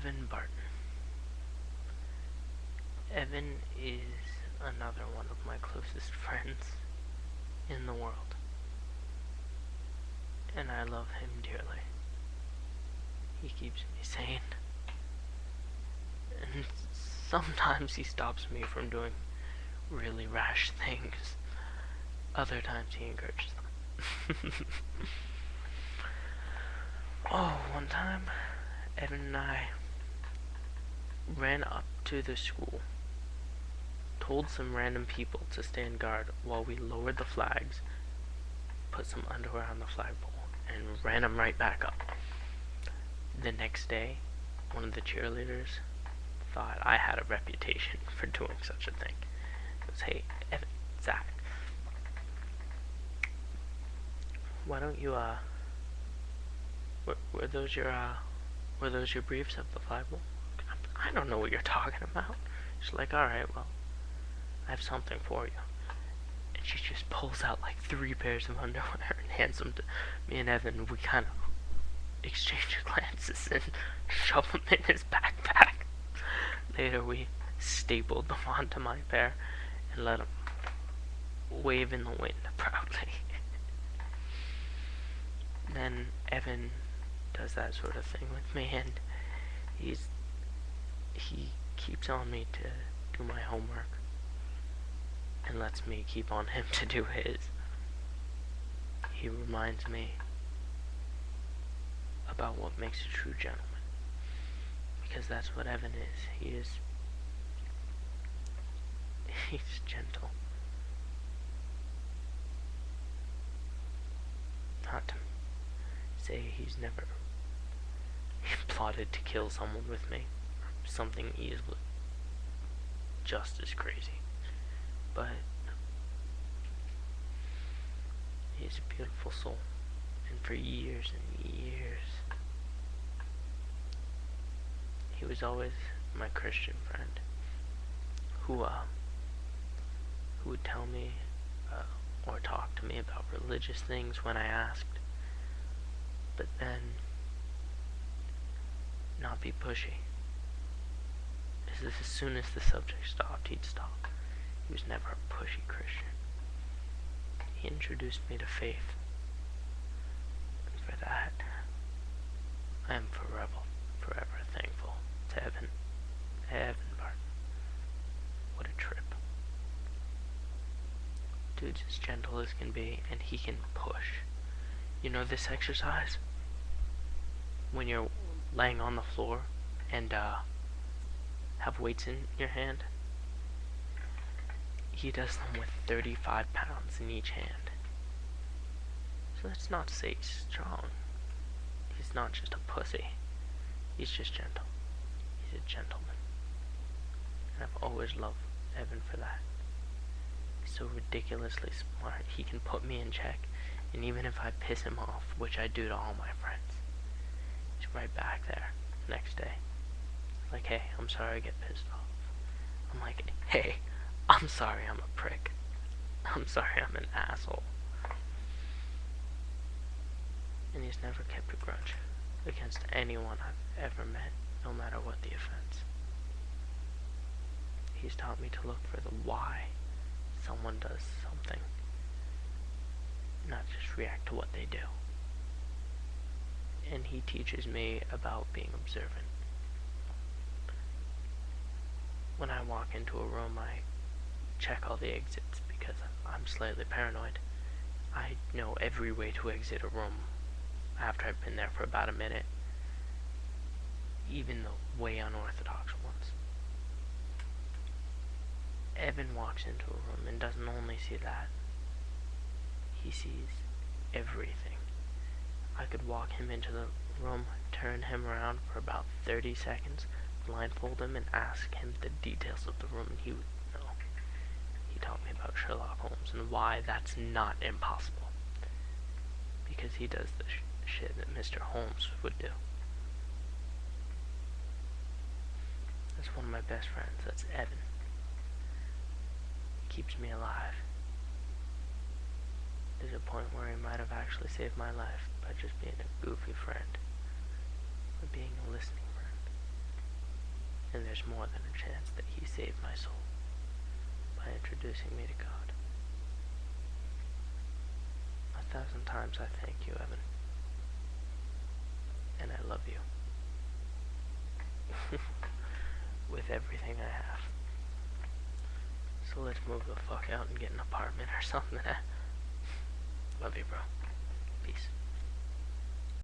Evan Barton. Evan is another one of my closest friends in the world, and I love him dearly. He keeps me sane, and sometimes he stops me from doing really rash things. Other times he encourages them. One time, Evan and I ran up to the school, told some random people to stand guard while we lowered the flags, put some underwear on the flagpole, and ran them right back up. The next day, one of the cheerleaders thought I had a reputation for doing such a thing. It was, hey, Evan, Zach, why don't you, were those your briefs of the flagpole? I don't know what you're talking about. She's like, alright, well, I have something for you. And she just pulls out like 3 pairs of underwear and hands them to me and Evan. We kind of exchange glances and shove them in his backpack. Later we stapled them onto my pair and let them wave in the wind proudly. Then Evan does that sort of thing with me, and he keeps on me to do my homework and lets me keep on him to do his. He reminds me about what makes a true gentleman, because that's what Evan is. He's gentle. Not to say he's never plotted to kill someone with me, something easily just as crazy, but he's a beautiful soul, and for years and years he was always my Christian friend who would tell me or talk to me about religious things when I asked, but then not be pushy. As soon as the subject stopped, he'd stop. He was never a pushy Christian. He introduced me to faith, and for that, I am forever thankful to Evan Barton. What a trip. Dude's as gentle as can be, and he can push. You know this exercise? When you're laying on the floor and have weights in your hand? He does them with 35 pounds in each hand. So that's not to say he's strong. He's not just a pussy. He's just gentle. He's a gentleman. And I've always loved Evan for that. He's so ridiculously smart. He can put me in check, and even if I piss him off, which I do to all my friends, he's right back there next day. Like, hey, I'm sorry I get pissed off. I'm like, hey, I'm sorry I'm a prick. I'm sorry I'm an asshole. And he's never kept a grudge against anyone I've ever met, no matter what the offense. He's taught me to look for the why someone does something, not just react to what they do. And he teaches me about being observant. When I walk into a room, I check all the exits because I'm slightly paranoid. I know every way to exit a room after I've been there for about a minute, even the way unorthodox ones. Evan walks into a room and doesn't only see that, he sees everything. I could walk him into the room, turn him around for about 30 seconds, blindfold him, and ask him the details of the room, and he would know. He taught me about Sherlock Holmes and why that's not impossible. Because he does the shit that Mr. Holmes would do. That's one of my best friends. That's Evan. He keeps me alive. There's a point where he might have actually saved my life by just being a goofy friend, or being a listening friend. And there's more than a chance that he saved my soul by introducing me to God. 1,000 times I thank you, Evan. And I love you. With everything I have. So let's move the fuck out and get an apartment or something. Love you, bro.